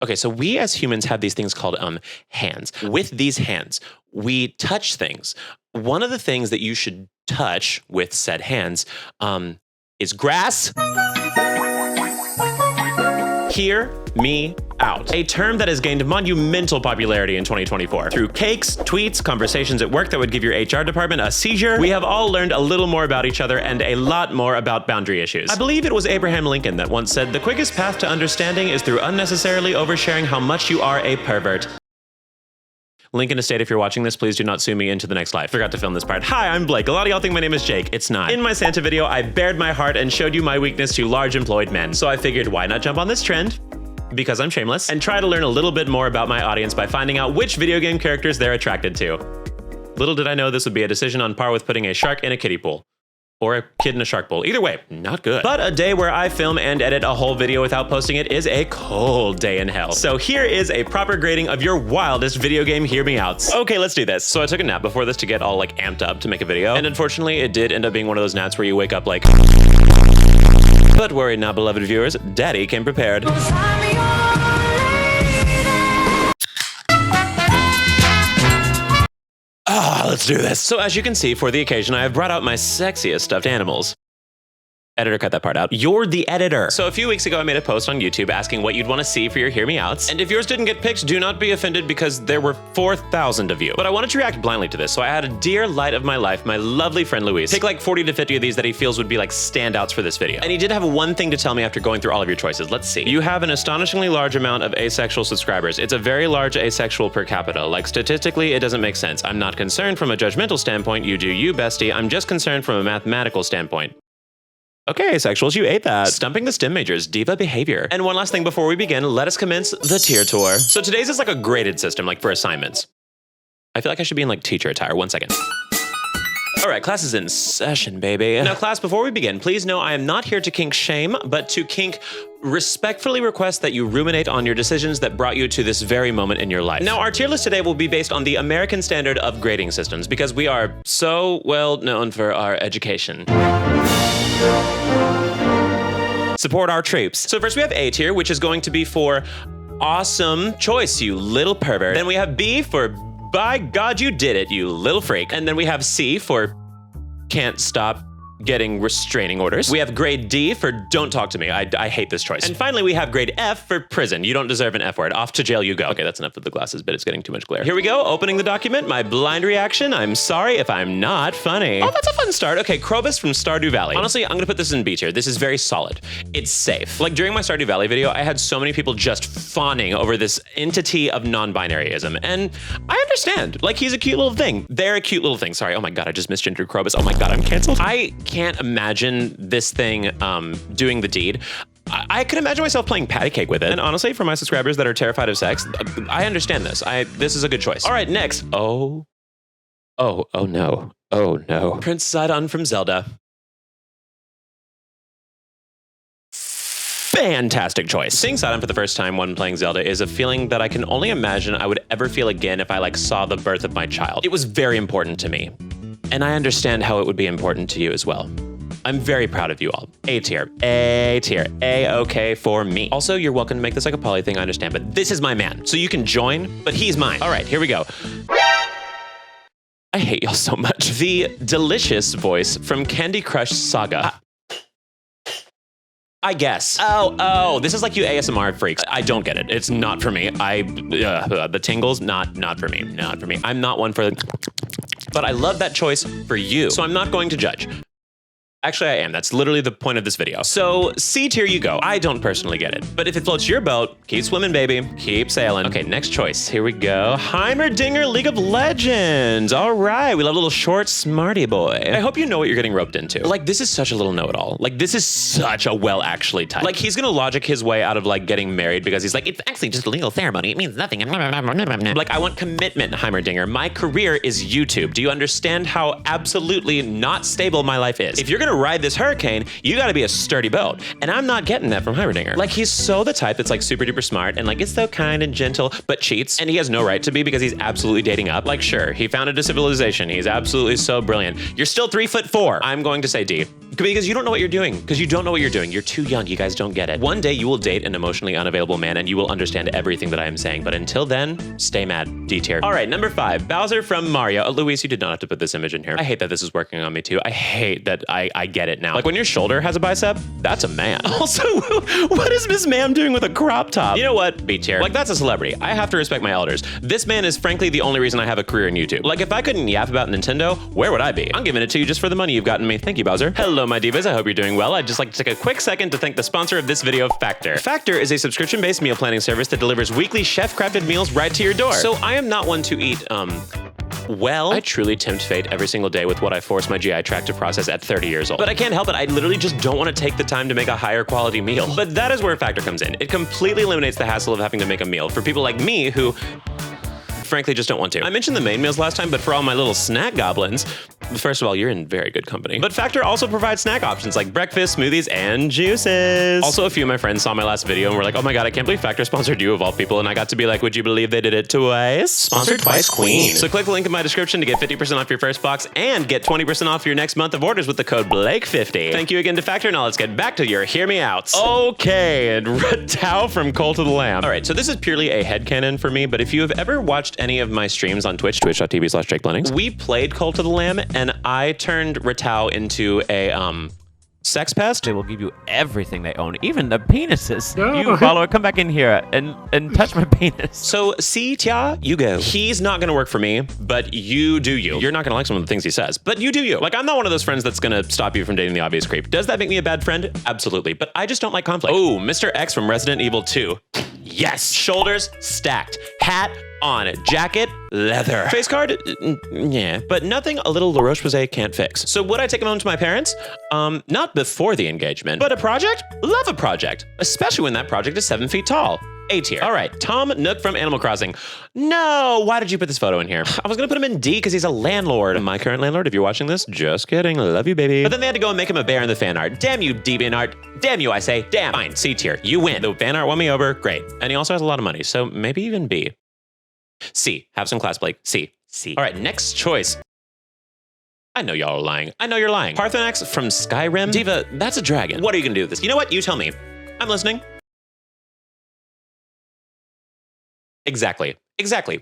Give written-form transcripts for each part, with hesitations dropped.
Okay, so we as humans have these things called hands. With these hands, we touch things. One of the things that you should touch with said hands is grass. Hear me out. A term that has gained monumental popularity in 2024. Through cakes, tweets, conversations at work that would give your HR department a seizure, we have all learned a little more about each other and a lot more about boundary issues. I believe it was Abraham Lincoln that once said, "The quickest path to understanding is through unnecessarily oversharing how much you are a pervert." Lincoln Estate, if you're watching this, please do not sue me into the next life. Forgot to film this part. Hi, I'm Blake. A lot of y'all think my name is Jake. It's not. In my Santa video, I bared my heart and showed you my weakness to large employed men. So I figured, why not jump on this trend? Because I'm shameless, and try to learn a little bit more about my audience by finding out which video game characters they're attracted to. Little did I know this would be a decision on par with putting a shark in a kiddie pool. Or a kid in a shark pool. Either way, not good. But a day where I film and edit a whole video without posting it is a cold day in hell. So here is a proper grading of your wildest video game hear me outs. Okay, let's do this. So I took a nap before this to get all like amped up to make a video. And unfortunately, it did end up being one of those naps where you wake up like... But worry not, beloved viewers, Daddy came prepared. Let's do this. So as you can see, for the occasion, I have brought out my sexiest stuffed animals. Editor, cut that part out. You're the editor. So a few weeks ago, I made a post on YouTube asking what you'd want to see for your Hear Me Outs. And if yours didn't get picked, do not be offended because there were 4,000 of you. But I wanted to react blindly to this, so I had a dear light of my life, my lovely friend Luis, pick like 40 to 50 of these that he feels would be like standouts for this video. And he did have one thing to tell me after going through all of your choices. Let's see. You have an astonishingly large amount of asexual subscribers. It's a very large asexual per capita. Like statistically, it doesn't make sense. I'm not concerned from a judgmental standpoint. You do you, bestie. I'm just concerned from a mathematical standpoint. Okay, asexuals, you ate that. Stumping the STEM majors, diva behavior. And one last thing before we begin, let us commence the tier tour. So today's is like a graded system, like for assignments. I feel like I should be in like teacher attire. 1 second. All right, class is in session, baby. Now, class, before we begin, please know I am not here to kink shame, but to kink respectfully request that you ruminate on your decisions that brought you to this very moment in your life. Now, our tier list today will be based on the American standard of grading systems because we are so well known for our education. Support our troops. So first we have A tier, which is going to be for awesome choice, you little pervert. Then we have B for by God you did it, you little freak. And then we have C for can't stop getting restraining orders. We have grade D for don't talk to me. I hate this choice. And finally, we have grade F for prison. You don't deserve an F word. Off to jail you go. Okay, that's enough of the glasses, but it's getting too much glare. Here we go, opening the document. My blind reaction. I'm sorry if I'm not funny. Oh, that's a fun start. Okay, Krobus from Stardew Valley. Honestly, I'm gonna put this in B tier. This is very solid. It's safe. Like during my Stardew Valley video, I had so many people just fawning over this entity of non-binaryism. And I understand. Like he's a cute little thing. They're a cute little thing. Sorry, oh my God, I just misgendered Krobus. Oh my God, I'm canceled. I can't imagine this thing doing the deed. I could imagine myself playing patty cake with it. And honestly, for my subscribers that are terrified of sex, I understand this. This is a good choice. All right, next. Oh no. Oh no. Prince Sidon from Zelda. Fantastic choice. Seeing Sidon for the first time when playing Zelda is a feeling that I can only imagine I would ever feel again if I like saw the birth of my child. It was very important to me. And I understand how it would be important to you as well. I'm very proud of you all. A tier, A tier, A-okay for me. Also, you're welcome to make this like a poly thing, I understand, but this is my man. So you can join, but he's mine. All right, here we go. I hate y'all so much. The delicious voice from Candy Crush Saga. I guess. Oh, this is like you ASMR freaks. I don't get it. It's not for me. The tingles, not for me, not for me. I'm not one for but I love that choice for you. So I'm not going to judge. Actually, I am. That's literally the point of this video. So C tier you go. I don't personally get it, but if it floats your boat, keep swimming, baby. Keep sailing. Okay, next choice. Here we go. Heimerdinger League of Legends. All right, we love a little short smarty boy. I hope you know what you're getting roped into. Like, this is such a little know-it-all. Like, this is such a well-actually type. Like, he's gonna logic his way out of like getting married because he's like, it's actually just a legal ceremony. It means nothing. Like, I want commitment, Heimerdinger. My career is YouTube. Do you understand how absolutely not stable my life is? If you're gonna ride this hurricane, you gotta be a sturdy boat. And I'm not getting that from Heimerdinger. Like, he's so the type that's like super duper smart and like is so kind and gentle, but cheats. And he has no right to be because he's absolutely dating up. Like, sure, he founded a civilization. He's absolutely so brilliant. You're still 3'4". I'm going to say D. Because you don't know what you're doing. Because you don't know what you're doing. You're too young. You guys don't get it. One day you will date an emotionally unavailable man and you will understand everything that I am saying. But until then, stay mad. D tier. All right, number 5, Bowser from Mario. Luis, you did not have to put this image in here. I hate that this is working on me too. I hate that I get it now. Like when your shoulder has a bicep, that's a man. Also, what is Miss Ma'am doing with a crop top? You know what? B tier. Like that's a celebrity. I have to respect my elders. This man is frankly the only reason I have a career in YouTube. Like if I couldn't yap about Nintendo, where would I be? I'm giving it to you just for the money you've gotten me. Thank you, Bowser. Hello, my divas. I hope you're doing well. I'd just like to take a quick second to thank the sponsor of this video, Factor. Factor is a subscription-based meal planning service that delivers weekly chef-crafted meals right to your door. So I am not one to eat, well, I truly tempt fate every single day with what I force my GI tract to process at 30 years old. But I can't help it. I literally just don't want to take the time to make a higher quality meal. But that is where Factor comes in. It completely eliminates the hassle of having to make a meal for people like me who frankly just don't want to. I mentioned the main meals last time, but for all my little snack goblins, first of all, you're in very good company. But Factor also provides snack options like breakfast, smoothies, and juices. Also, a few of my friends saw my last video and were like, oh my god, I can't believe Factor sponsored you of all people. And I got to be like, would you believe they did it twice? Sponsored twice, queen. So click the link in my description to get 50% off your first box and get 20% off your next month of orders with the code Blake50. Thank you again to Factor. Now let's get back to your hear me outs. Okay, and Ratau from Cult of the Lamb. All right, so this is purely a headcanon for me, but if you have ever watched any of my streams on Twitch, twitch.tv/JakeBlennings, we played Cult of the Lamb, and I turned Ratau into a sex pest. They will give you everything they own, even the penises. You follower, come back in here and touch my penis. So, see, Tia, you go. He's not gonna work for me, but you do you. You're not gonna like some of the things he says, but you do you. Like, I'm not one of those friends that's gonna stop you from dating the obvious creep. Does that make me a bad friend? Absolutely, but I just don't like conflict. Oh, Mr. X from Resident Evil 2. Yes, shoulders stacked, hat on, jacket, leather. Face card, yeah, but nothing a little La Roche-Posay can't fix. So would I take him home to my parents? Not before the engagement, but a project? Love a project, especially when that project is 7 feet tall. A tier. All right, Tom Nook from Animal Crossing. No, why did you put this photo in here? I was gonna put him in D because he's a landlord. My current landlord, if you're watching this, just kidding, love you, baby. But then they had to go and make him a bear in the fan art. Damn you, DeviantArt. Damn you, I say. Damn. Fine, C tier, you win. The fan art won me over, great. And he also has a lot of money, so maybe even B. C, have some class, Blake. C. All right, next choice. I know y'all are lying. I know you're lying. Parthenax from Skyrim. Diva, that's a dragon. What are you gonna do with this? You know what? You tell me. I'm listening. Exactly.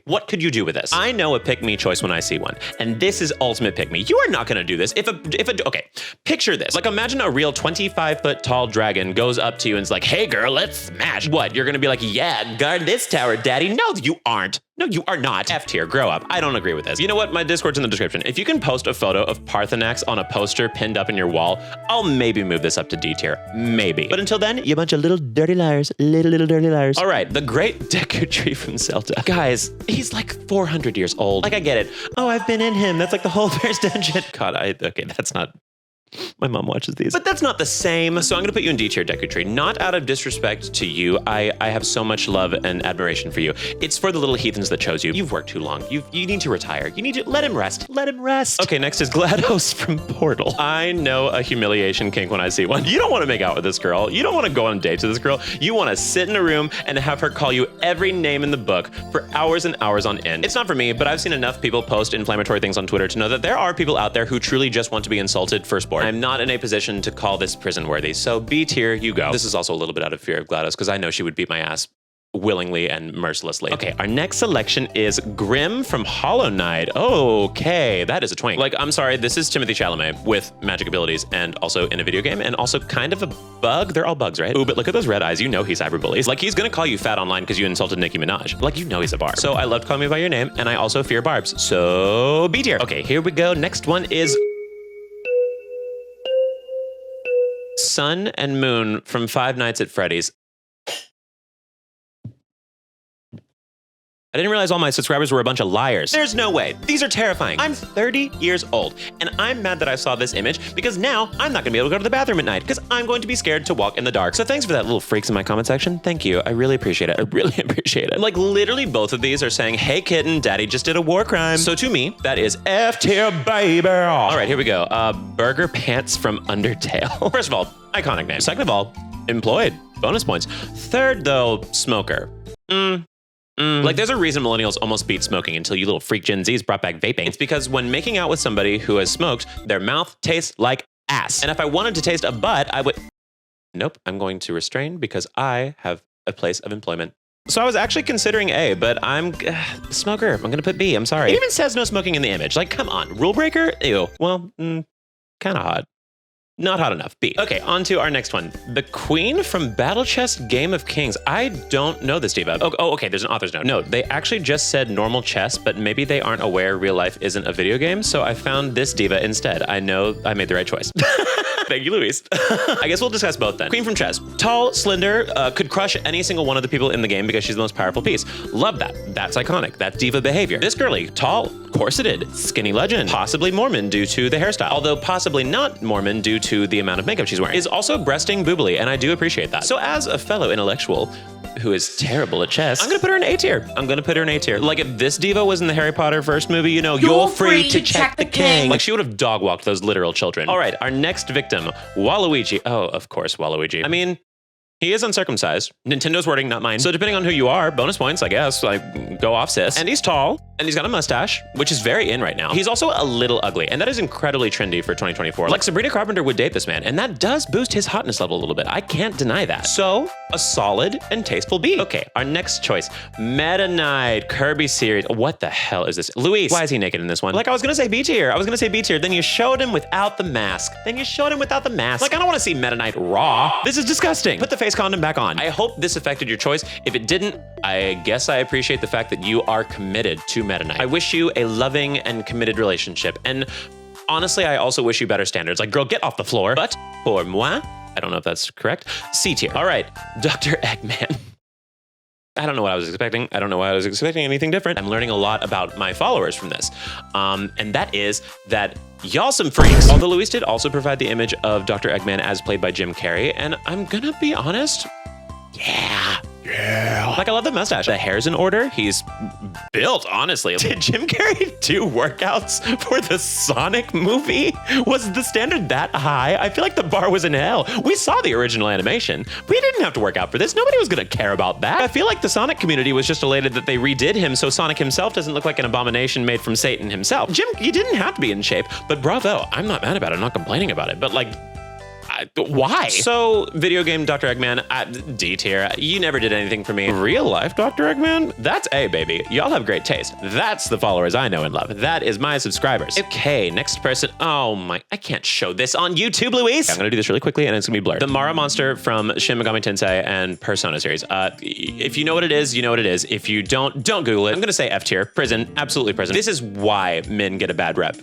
What could you do with this? I know a pick me choice when I see one, and this is ultimate pick me. You are not gonna do this. Okay, picture this. Like imagine a real 25-foot tall dragon goes up to you and is like, hey girl, let's smash. What, you're gonna be like, yeah, guard this tower, daddy? No, you aren't. No, you are not. F tier, grow up. I don't agree with this. You know what? My Discord's in the description. If you can post a photo of Parthenax on a poster pinned up in your wall, I'll maybe move this up to D tier. Maybe. But until then, you bunch of little dirty liars. Little dirty liars. All right, the great Deku Tree from Zelda. Guys, he's like 400 years old. Like, I get it. Oh, I've been in him. That's like the whole Bear's Dungeon. God, okay, that's not... My mom watches these. But that's not the same. So I'm gonna put you in D tier, Deku Tree. Not out of disrespect to you. I have so much love and admiration for you. It's for the little heathens that chose you. You've worked too long. You need to retire. You need to let him rest. Let him rest. Okay, next is GLaDOS from Portal. I know a humiliation kink when I see one. You don't want to make out with this girl. You don't want to go on dates with this girl. You want to sit in a room and have her call you every name in the book for hours and hours on end. It's not for me, but I've seen enough people post inflammatory things on Twitter to know that there are people out there who truly just want to be insulted for sport. I'm not in a position to call this prison worthy, so B tier, you go. This is also a little bit out of fear of GLaDOS because I know she would beat my ass willingly and mercilessly. Okay, our next selection is Grim from Hollow Knight. Okay, that is a twink. Like, I'm sorry, this is Timothée Chalamet with magic abilities and also in a video game and also kind of a bug. They're all bugs, right? Ooh, but look at those red eyes. You know he cyberbullies. Like, he's gonna call you fat online because you insulted Nicki Minaj. Like, you know he's a barb. So I loved Call Me By Your Name, and I also fear barbs. So B tier. Okay, here we go. Next one is Sun and Moon from Five Nights at Freddy's. I didn't realize all my subscribers were a bunch of liars. There's no way. These are terrifying. I'm 30 years old, and I'm mad that I saw this image because now I'm not gonna be able to go to the bathroom at night because I'm going to be scared to walk in the dark. So thanks for that, little freaks in my comment section. Thank you. I really appreciate it. I really appreciate it. Like, literally both of these are saying, hey kitten, daddy just did a war crime. So to me, that is F tier, baby. All right, here we go. Burger Pants from Undertale. First of all, iconic name. Second of all, employed. Bonus points. Third, though, smoker. Like, there's a reason millennials almost beat smoking until you little freak Gen Zs brought back vaping. It's because when making out with somebody who has smoked, their mouth tastes like ass. And if I wanted to taste a butt, I would... Nope, I'm going to restrain because I have a place of employment. So I was actually considering A, but I'm smoker. I'm gonna put B. I'm sorry. It even says no smoking in the image. Like, come on, rule breaker? Ew. Well, kind of hot. Not hot enough. B. Okay, on to our next one. The Queen from Battle Chess Game of Kings. I don't know this diva. Oh, okay, there's an author's note. No, they actually just said normal chess, but maybe they aren't aware real life isn't a video game, so I found this diva instead. I know I made the right choice. Thank you, Luis. I guess we'll discuss both then. Queen from chess. Tall, slender, could crush any single one of the people in the game because she's the most powerful piece. Love that. That's iconic. That's diva behavior. This girly, tall, corseted, skinny legend, possibly Mormon due to the hairstyle, although possibly not Mormon due to the amount of makeup she's wearing, is also breasting boobily, and I do appreciate that. So as a fellow intellectual who is terrible at chess, I'm gonna put her in A tier. I'm gonna put her in A tier. Like if this diva was in the Harry Potter first movie, you know, you're free to check the king. Like she would have dog walked those literal children. All right, our next victim, Waluigi. Oh, of course, Waluigi. I mean, he is uncircumcised. Nintendo's wording, not mine. So depending on who you are, bonus points, I guess. Like, go off, sis. And he's tall, and he's got a mustache, which is very in right now. He's also a little ugly, and that is incredibly trendy for 2024. Like, Sabrina Carpenter would date this man, and that does boost his hotness level a little bit. I can't deny that. So, a solid and tasteful B. Okay, our next choice. Meta Knight, Kirby series. What the hell is this? Luis, why is he naked in this one? Like, I was gonna say B tier. Then you showed him without the mask. Like, I don't wanna see Meta Knight raw. This is disgusting. Put the face condom back on. I hope this affected your choice. If it didn't, I guess I appreciate the fact that you are committed to Meta Knight. I wish you a loving and committed relationship. And honestly, I also wish you better standards. Like, girl, get off the floor. But pour moi, I don't know if that's correct, C tier. All right, Dr. Eggman. I don't know what I was expecting. I don't know why I was expecting anything different. I'm learning a lot about my followers from this. And that is that y'all some freaks. Although Luis did also provide the image of Dr. Eggman as played by Jim Carrey. And I'm gonna be honest, yeah. Like, I love the mustache. The hair's in order. He's built, honestly. Did Jim Carrey do workouts for the Sonic movie? Was the standard that high? I feel like the bar was in hell. We saw the original animation. We didn't have to work out for this. Nobody was gonna care about that. I feel like the Sonic community was just elated that they redid him so Sonic himself doesn't look like an abomination made from Satan himself. Jim, you didn't have to be in shape, but bravo. I'm not mad about it. I'm not complaining about it, but like, why? So, video game Dr. Eggman, D tier. You never did anything for me. Real life Dr. Eggman? That's A, baby. Y'all have great taste. That's the followers I know and love. That is my subscribers. Okay, next person. Oh my, I can't show this on YouTube, Luis. I'm gonna do this really quickly and it's gonna be blurred. The Mara monster from Shin Megami Tensei and Persona series. If you know what it is, you know what it is. If you don't Google it. I'm gonna say F tier. Prison, absolutely prison. This is why men get a bad rep.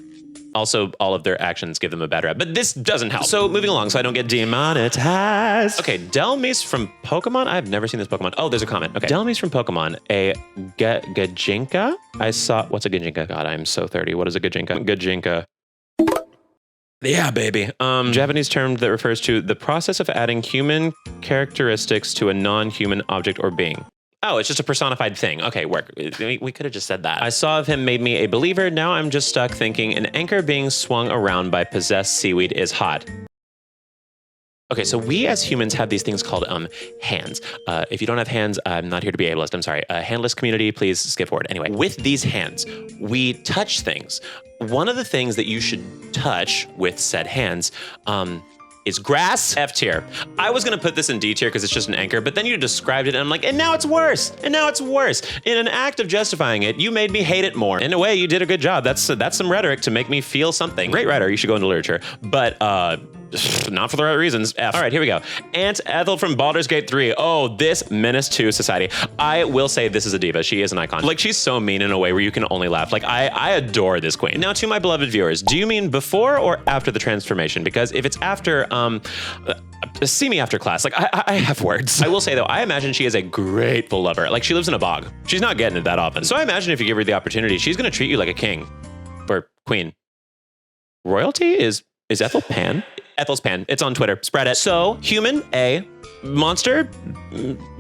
Also, all of their actions give them a bad rep, but this doesn't help. So moving along so I don't get demonetized. Okay, Delmise from Pokemon. I've never seen this Pokemon. Oh, there's a comment. Okay, Delmise from Pokemon. A Gajinka? I saw, what's a Gajinka? God, I'm so 30. What is a Gajinka? Gajinka. Yeah, baby. Japanese term that refers to the process of adding human characteristics to a non-human object or being. Oh, it's just a personified thing. Okay, work. We could have just said that. I saw of him made me a believer. Now I'm just stuck thinking an anchor being swung around by possessed seaweed is hot. Okay, so we as humans have these things called hands. If you don't have hands, I'm not here to be ableist. I'm sorry. Handless community, please skip forward. Anyway, with these hands, we touch things. One of the things that you should touch with said hands, is grass. F tier. I was gonna put this in D tier because it's just an anchor, but then you described it and I'm like, and now it's worse. And now it's worse. In an act of justifying it, you made me hate it more. In a way, you did a good job. That's some rhetoric to make me feel something. Great writer, you should go into literature. But not for the right reasons. F. All right, here we go. Aunt Ethel from Baldur's Gate 3. Oh, this menace to society. I will say this is a diva. She is an icon. Like, she's so mean in a way where you can only laugh. Like, I adore this queen. Now, to my beloved viewers, do you mean before or after the transformation? Because if it's after, see me after class. Like, I have words. I will say, though, I imagine she is a grateful lover. Like, she lives in a bog. She's not getting it that often. So I imagine if you give her the opportunity, she's gonna treat you like a king. Or queen. Royalty is Ethel Pan? Ethel's Pan. It's on Twitter. Spread it. So, human, A. Monster,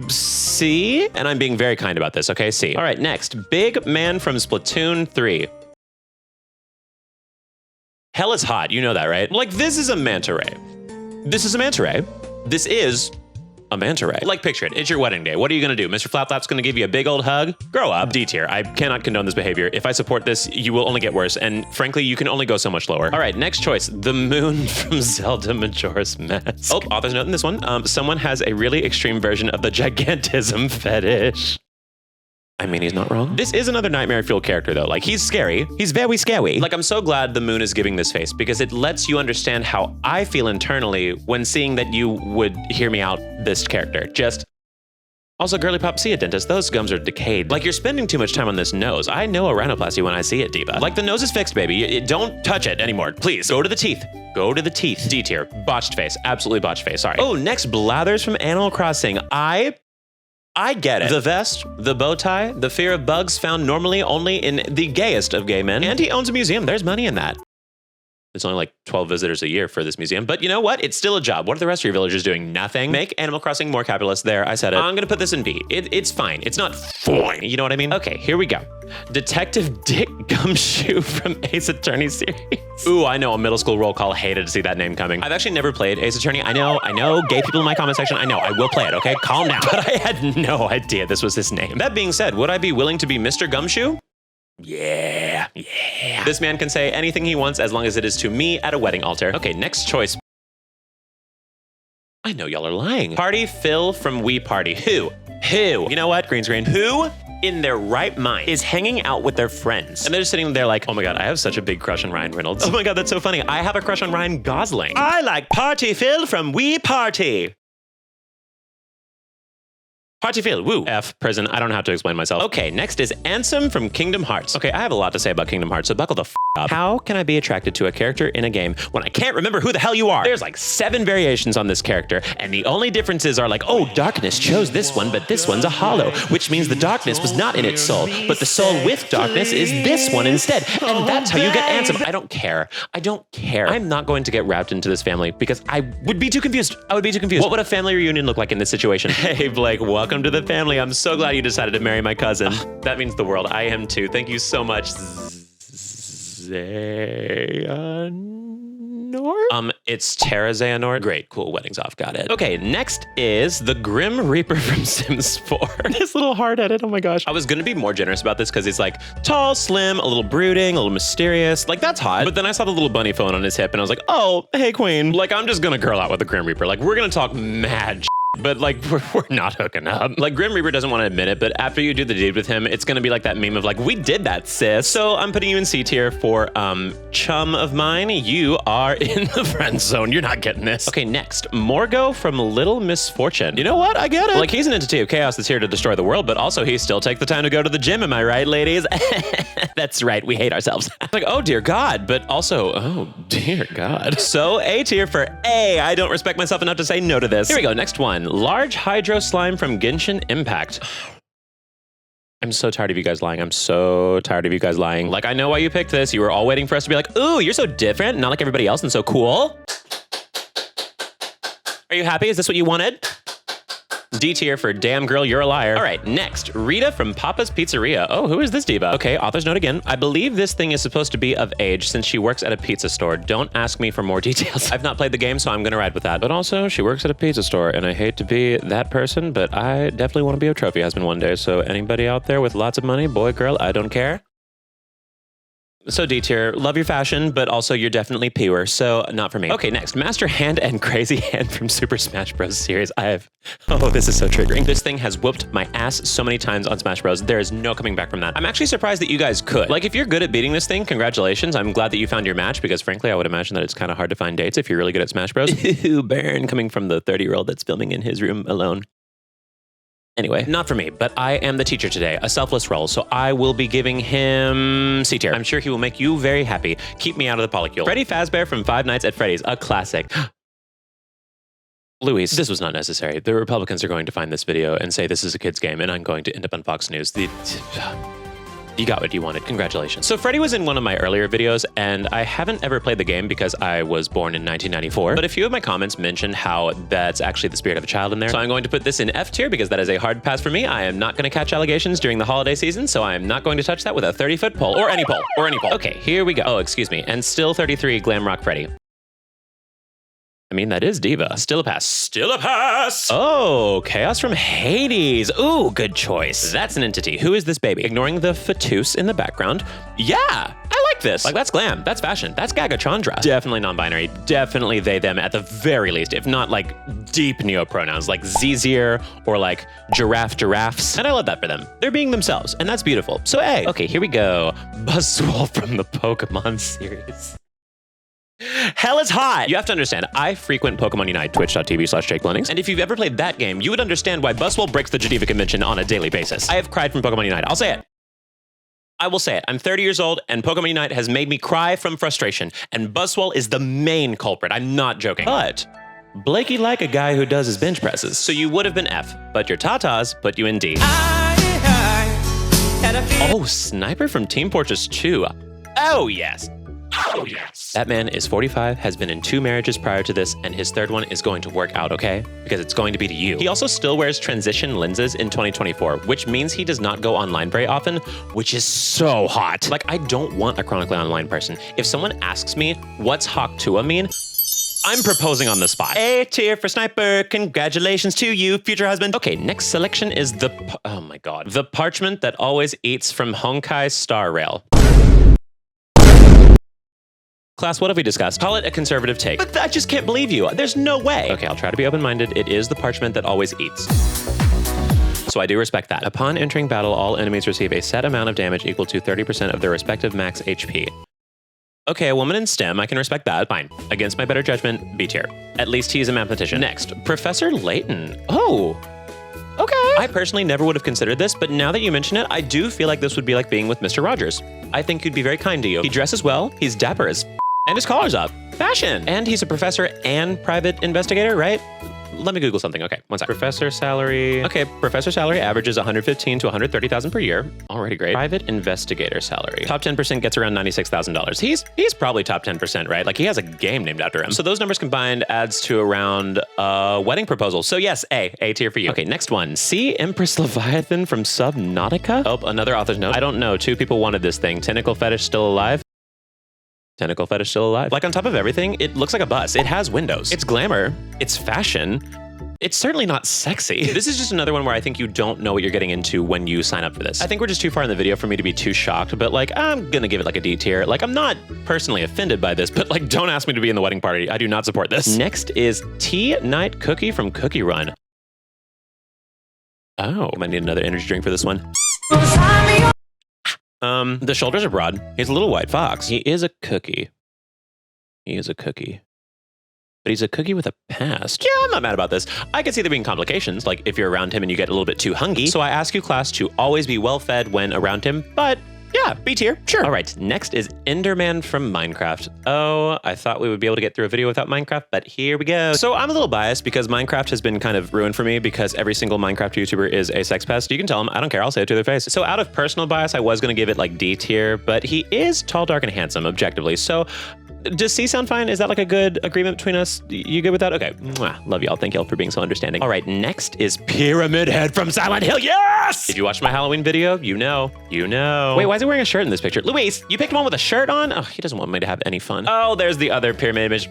C. And I'm being very kind about this, okay? C. All right, next. Big man from Splatoon 3. Hell is hot. You know that, right? Like, this is a manta ray. This is a manta ray. This is a manta ray. Like, picture it. It's your wedding day. What are you gonna do? Mr. Flapflap's gonna give you a big old hug? Grow up. D tier. I cannot condone this behavior. If I support this, you will only get worse. And frankly, you can only go so much lower. All right, next choice. The moon from Zelda Majora's Mask. Oh, author's note in this one. Someone has a really extreme version of the gigantism fetish. I mean, he's not wrong. This is another nightmare-fueled character, though. Like, he's scary. He's very scary. Like, I'm so glad the moon is giving this face because it lets you understand how I feel internally when seeing that you would hear me out this character. Just... Also, girly pop, see a dentist. Those gums are decayed. Like, you're spending too much time on this nose. I know a rhinoplasty when I see it, Diva. Like, the nose is fixed, baby. Don't touch it anymore. Please, go to the teeth. Go to the teeth. D tier. Botched face. Absolutely botched face. Sorry. Oh, next, Blathers from Animal Crossing. I get it. The vest, the bow tie, the fear of bugs found normally only in the gayest of gay men. And he owns a museum. There's money in that. There's only like 12 visitors a year for this museum. But you know what? It's still a job. What are the rest of your villagers doing? Nothing. Make Animal Crossing more capitalist. There, I said it. I'm gonna put this in B. It's fine. It's not fine. You know what I mean? Okay, here we go. Detective Dick Gumshoe from Ace Attorney series. Ooh, I know, a middle school roll call. Hated to see that name coming. I've actually never played Ace Attorney. I know, gay people in my comment section. I know, I will play it, okay? Calm down. But I had no idea this was his name. That being said, would I be willing to be Mr. Gumshoe? Yeah. This man can say anything he wants as long as it is to me at a wedding altar. Okay, next choice. I know y'all are lying. Party Phil from Wii Party. Who? You know what? Green screen. Who in their right mind is hanging out with their friends? And they're just sitting there like, oh my God, I have such a big crush on Ryan Reynolds. Oh my God, that's so funny. I have a crush on Ryan Gosling. I like Party Phil from Wii Party. Party Phil, woo. F, prison, I don't know how to explain myself. Okay, next is Ansem from Kingdom Hearts. Okay, I have a lot to say about Kingdom Hearts, so buckle the f up. How can I be attracted to a character in a game when I can't remember who the hell you are? There's like 7 variations on this character, and the only differences are like, oh, darkness chose this one, but this one's a hollow, which means the darkness was not in its soul, but the soul with darkness is this one instead. And that's how you get Ansem. I don't care. I'm not going to get wrapped into this family because I would be too confused. What would a family reunion look like in this situation? Hey, Blake, welcome to the family. I'm so glad you decided to marry my cousin. That means the world. I am too. Thank you so much, Xehanort? It's Terra Xehanort. Great, cool, wedding's off, got it. Okay, next is the Grim Reaper from Sims 4. This little hard-headed, oh my gosh. I was gonna be more generous about this because he's like tall, slim, a little brooding, a little mysterious. Like, that's hot. But then I saw the little bunny phone on his hip and I was like, oh, hey, queen. Like, I'm just gonna girl out with the Grim Reaper. Like, we're gonna talk mad but like, we're not hooking up. Like, Grim Reaper doesn't want to admit it, but after you do the deed with him, it's gonna be like that meme of like, we did that, sis. So I'm putting you in C tier for chum of mine. You are in the friend zone. You're not getting this. Okay, next, Morgo from Little Misfortune. You know what? I get it. Like, he's an entity of chaos that's here to destroy the world, but also he still takes the time to go to the gym. Am I right, ladies? That's right. We hate ourselves. Like, oh dear God, but also, oh dear God. So A tier for A. I don't respect myself enough to say no to this. Here we go. Next one. Large Hydro Slime from Genshin Impact. I'm so tired of you guys lying. Like, I know why you picked this. You were all waiting for us to be like, ooh, you're so different, not like everybody else and so cool. Are you happy? Is this what you wanted? D tier for damn girl, you're a liar. All right, next, Rita from Papa's Pizzeria. Oh, who is this diva? Okay, author's note again. I believe this thing is supposed to be of age since she works at a pizza store. Don't ask me for more details. I've not played the game, so I'm gonna ride with that. But also, she works at a pizza store, and I hate to be that person, but I definitely want to be a trophy husband one day. So anybody out there with lots of money, boy, girl, I don't care. So D tier, love your fashion, but also you're definitely pure, so not for me. Okay, next, Master Hand and Crazy Hand from Super Smash Bros. Series. Oh, this is so triggering. This thing has whooped my ass so many times on Smash Bros. There is no coming back from that. I'm actually surprised that you guys could. Like, if you're good at beating this thing, congratulations. I'm glad that you found your match, because frankly, I would imagine that it's kind of hard to find dates if you're really good at Smash Bros. Ooh, burn, coming from the 30-year-old that's filming in his room alone. Anyway, not for me, but I am the teacher today, a selfless role, so I will be giving him C tier. I'm sure he will make you very happy. Keep me out of the polycule. Freddy Fazbear from Five Nights at Freddy's, a classic. Luis, this was not necessary. The Republicans are going to find this video and say this is a kid's game, and I'm going to end up on Fox News. You got what you wanted. Congratulations. So Freddy was in one of my earlier videos, and I haven't ever played the game because I was born in 1994, but a few of my comments mentioned how that's actually the spirit of a child in there. So I'm going to put this in F tier because that is a hard pass for me. I am not going to catch allegations during the holiday season, so I am not going to touch that with a 30-foot pole, or any pole, or any pole. Okay, here we go. Oh, excuse me. And still 33 Glam Rock Freddy. I mean, that is Diva. Still a pass. Still a pass! Oh, Chaos from Hades. Ooh, good choice. That's an entity. Who is this baby? Ignoring the fetus in the background. Yeah, I like this. Like, that's glam. That's fashion. That's Gaga Chandra. Definitely non-binary. Definitely they, them at the very least, if not like deep neo-pronouns like Zizir or like giraffes. And I love that for them. They're being themselves, and that's beautiful. So A. Okay, here we go. Buzzwole from the Pokemon series. Hell is hot! You have to understand, I frequent Pokemon Unite, twitch.tv/JakeLennings, and if you've ever played that game, you would understand why Buzzwole breaks the Geneva Convention on a daily basis. I have cried from Pokemon Unite. I'll say it. I will say it. I'm 30 years old, and Pokemon Unite has made me cry from frustration, and Buzzwole is the main culprit. I'm not joking. But Blakey like a guy who does his bench presses, so you would have been F, but your tatas put you in D. Oh, Sniper from Team Fortress 2. Oh, yes. Oh, yes. That man is 45, has been in 2 marriages prior to this, and his 3rd one is going to work out, okay? Because it's going to be to you. He also still wears transition lenses in 2024, which means he does not go online very often, which is so hot. Like, I don't want a chronically online person. If someone asks me, what's Hawk Tuah mean? I'm proposing on the spot. A tier for Sniper. Congratulations to you, future husband. Okay, next selection is oh my god. The parchment that always eats from Honkai's Star Rail. Class, what have we discussed? Call it a conservative take. But I just can't believe you. There's no way. Okay, I'll try to be open-minded. It is the parchment that always eats. So I do respect that. Upon entering battle, all enemies receive a set amount of damage equal to 30% of their respective max HP. Okay, a woman in STEM, I can respect that. Fine. Against my better judgment, B tier. At least he's a mathematician. Next, Professor Layton. Oh. Okay. I personally never would have considered this, but now that you mention it, I do feel like this would be like being with Mr. Rogers. I think he'd be very kind to you. He dresses well, he's dapper as and his collar's up. Fashion. And he's a professor and private investigator, right? Let me Google something. Okay, one sec. Professor salary. Okay, professor salary averages 115 to 130,000 per year. Already great. Private investigator salary. Top 10% gets around $96,000. He's probably top 10%, right? Like he has a game named after him. So those numbers combined adds to around a wedding proposal. So yes, A tier for you. Okay, next one. See Empress Leviathan from Subnautica? Oh, another author's note. I don't know. 2 people wanted this thing. Tentacle fetish still alive? Tentacle fetish still alive. Like on top of everything, it looks like a bus. It has windows. It's glamour. It's fashion. It's certainly not sexy. This is just another one where I think you don't know what you're getting into when you sign up for this. I think we're just too far in the video for me to be too shocked, but like, I'm gonna give it like a D tier. Like, I'm not personally offended by this, but like, don't ask me to be in the wedding party. I do not support this. Next is Tea Night Cookie from Cookie Run. Oh, I might need another energy drink for this one. The shoulders are broad. He's a little white fox. He is a cookie. He is a cookie. But he's a cookie with a past. Yeah, I'm not mad about this. I can see there being complications, like if you're around him and you get a little bit too hungry. So I ask you, class, to always be well-fed when around him, but yeah, B tier, sure. All right, next is Enderman from Minecraft. Oh, I thought we would be able to get through a video without Minecraft, but here we go. So I'm a little biased because Minecraft has been kind of ruined for me because every single Minecraft YouTuber is a sex pest. You can tell them, I don't care, I'll say it to their face. So out of personal bias, I was gonna give it like D tier, but he is tall, dark, and handsome, objectively. So does C sound fine? Is that like a good agreement between us? You good with that? Okay. Mwah. Love y'all. Thank y'all for being so understanding. All right, next is Pyramid Head from Silent Hill. Yes! If you watched my Halloween video, you know. You know. Wait, why is he wearing a shirt in this picture? Luis, you picked one with a shirt on? Oh, he doesn't want me to have any fun. Oh, there's the other pyramid image.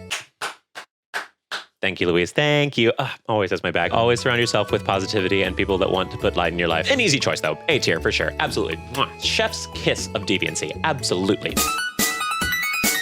Thank you, Luis. Thank you. Always has my back. Always surround yourself with positivity and people that want to put light in your life. An easy choice, though. A tier for sure. Absolutely. Mwah. Chef's kiss of deviancy. Absolutely.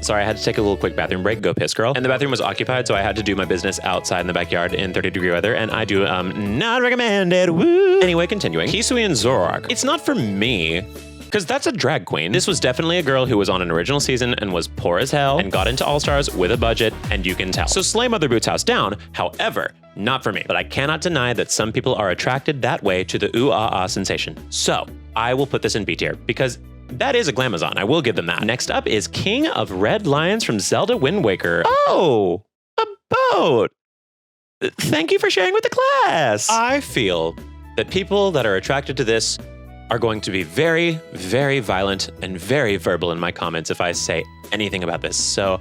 Sorry, I had to take a little quick bathroom break. Go piss, girl. And the bathroom was occupied, so I had to do my business outside in the backyard in 30-degree weather, and I do not recommended. Woo! Anyway, continuing. Hisui and Zoroark. It's not for me, because that's a drag queen. This was definitely a girl who was on an original season and was poor as hell and got into All-Stars with a budget, and you can tell. So slay Mother Boots House down. However, not for me. But I cannot deny that some people are attracted that way to the ooh-ah-ah sensation. So I will put this in B tier, because that is a glamazon. I will give them that. Next up is King of Red Lions from Zelda Wind Waker. Oh, a boat. Thank you for sharing with the class. I feel that people that are attracted to this are going to be very, very violent and very verbal in my comments if I say anything about this. So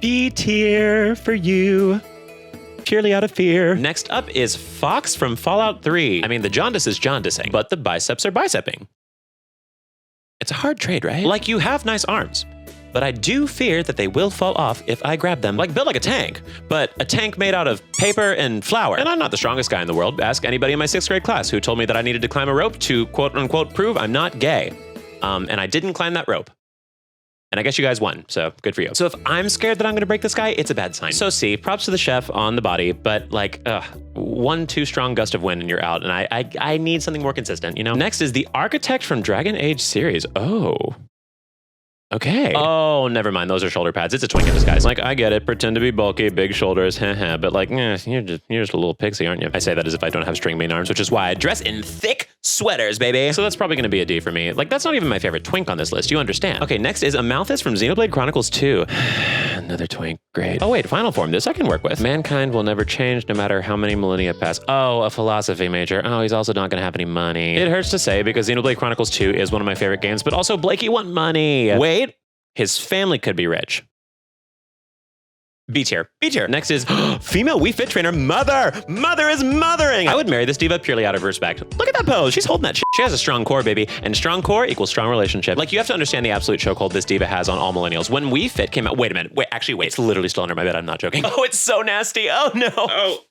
B tier for you. Purely out of fear. Next up is Fox from Fallout 3. I mean, the jaundice is jaundicing, but the biceps are bicepping. It's a hard trade, right? Like, you have nice arms. but I do fear that they will fall off if I grab them. Like built like a tank, but a tank made out of paper and flour. And I'm not the strongest guy in the world. Ask anybody in my 6th grade class who told me that I needed to climb a rope to quote unquote prove I'm not gay. And I didn't climb that rope. And I guess you guys won, so good for you. So if I'm scared that I'm gonna break this guy, it's a bad sign. So C, props to the chef on the body, but like, one too strong gust of wind and you're out, and I need something more consistent, you know? Next is the architect from Dragon Age series. Oh. Okay. Oh, never mind. Those are shoulder pads. It's a twink in disguise. Like, I get it. Pretend to be bulky, big shoulders, but like, you're just a little pixie, aren't you? I say that as if I don't have string bean arms, which is why I dress in thick sweaters, baby. So that's probably gonna be a D for me. Like, that's not even my favorite twink on this list. You understand? Okay, next is Amalthus from Xenoblade Chronicles 2. Another twink. Great. Oh wait, final form. This I can work with. Mankind will never change no matter how many millennia pass. Oh, a philosophy major. Oh, he's also not gonna have any money. It hurts to say because Xenoblade Chronicles 2 is one of my favorite games, but also Blakey want money. Wait. His family could be rich. B tier. B tier. Next is female Wii Fit trainer Mother. Mother is mothering. I would marry this diva purely out of respect. Look at that pose. She's holding that shit. She has a strong core, baby. And strong core equals strong relationship. Like, you have to understand the absolute chokehold this diva has on all millennials. When Wii Fit came out, wait a minute. Wait, it's literally still under my bed. I'm not joking. Oh, it's so nasty. Oh no.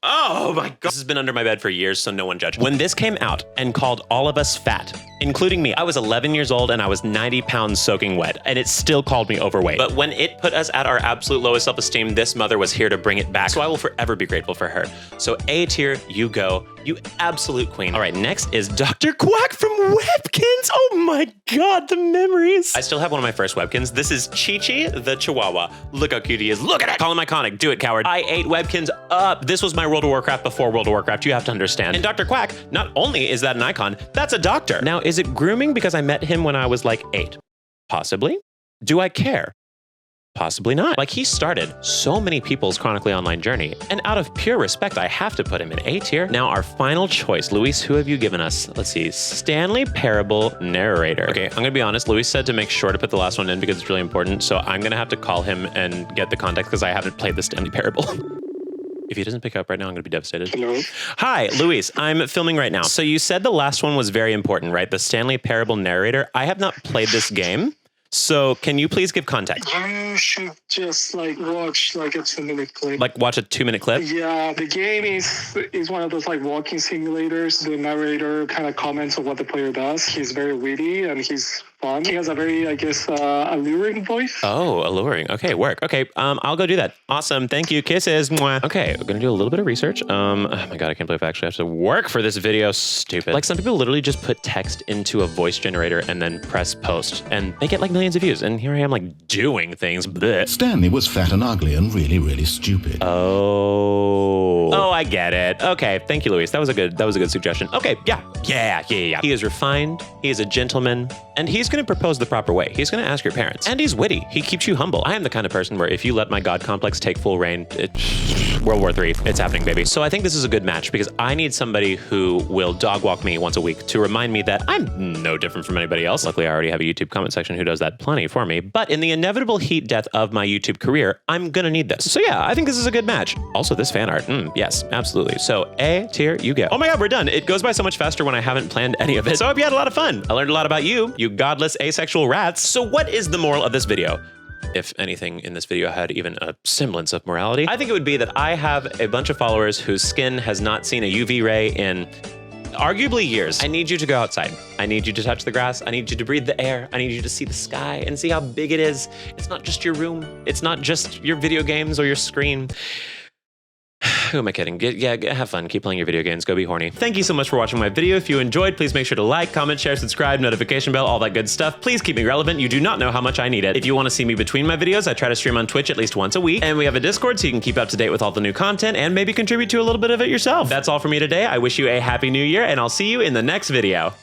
Oh my God. This has been under my bed for years, so no one judge. When this came out and called all of us fat, including me, I was 11 years old and I was 90 pounds soaking wet, and it still called me overweight. But when it put us at our absolute lowest self-esteem, this mother was here to bring it back. So I will forever be grateful for her. So A tier, you go. You absolute queen. All right, next is Dr. Quack from Webkins. Oh my God, the memories. I still have one of my first Webkins. This is Chi-Chi the Chihuahua. Look how cute he is. Look at it. Call him iconic. Do it, coward. I ate Webkins up. This was my World of Warcraft before World of Warcraft. You have to understand. And Dr. Quack, not only is that an icon, that's a doctor. Now, is it grooming because I met him when I was like 8? Possibly. Do I care? Possibly not. Like, he started so many people's chronically online journey, and out of pure respect, I have to put him in A tier. Now, our final choice. Luis, who have you given us? Let's see, Stanley Parable Narrator. Okay, I'm gonna be honest. Luis said to make sure to put the last one in because it's really important, so I'm gonna have to call him and get the context because I haven't played the Stanley Parable. If he doesn't pick up right now, I'm gonna be devastated. Hello. Hi, Luis, I'm filming right now. So you said the last one was very important, right? The Stanley Parable Narrator. I have not played this game. So can you please give context? You should just watch a 2-minute clip. Like watch a 2-minute clip? Yeah, the game is one of those walking simulators. The narrator kind of comments on what the player does. He's very witty and he's fun. He has a very, alluring voice. Oh, alluring. Okay, work. Okay, I'll go do that. Awesome. Thank you. Kisses. Mwah. Okay, we're gonna do a little bit of research. Oh my God, I can't believe I actually have to work for this video. Stupid. Like, some people literally just put text into a voice generator and then press post, and they get like millions of views. And here I am doing things. Blech. Stanley was fat and ugly and really, really stupid. Oh, I get it. Okay, thank you, Luis. That was a good suggestion. Okay, yeah. He is refined. He is a gentleman, and he's gonna propose the proper way. He's gonna ask your parents, and he's witty. He keeps you humble. I am the kind of person where if you let my God complex take full reign, World War III, it's happening, baby. So I think this is a good match because I need somebody who will dog walk me once a week to remind me that I'm no different from anybody else. Luckily, I already have a YouTube comment section who does that plenty for me. But in the inevitable heat death of my YouTube career, I'm gonna need this. So yeah, I think this is a good match. Also, this fan art, yes, absolutely. So A tier, you go. Oh my God, we're done. It goes by so much faster when I haven't planned any of it. So I hope you had a lot of fun. I learned a lot about you godless asexual rats. So what is the moral of this video? If anything in this video had even a semblance of morality, I think it would be that I have a bunch of followers whose skin has not seen a UV ray in arguably years. I need you to go outside. I need you to touch the grass. I need you to breathe the air. I need you to see the sky and see how big it is. It's not just your room. It's not just your video games or your screen. Who am I kidding? Have fun. Keep playing your video games. Go be horny. Thank you so much for watching my video. If you enjoyed, please make sure to like, comment, share, subscribe, notification bell, all that good stuff. Please keep me relevant. You do not know how much I need it. If you want to see me between my videos, I try to stream on Twitch at least once a week. And we have a Discord so you can keep up to date with all the new content and maybe contribute to a little bit of it yourself. That's all for me today. I wish you a happy new year and I'll see you in the next video.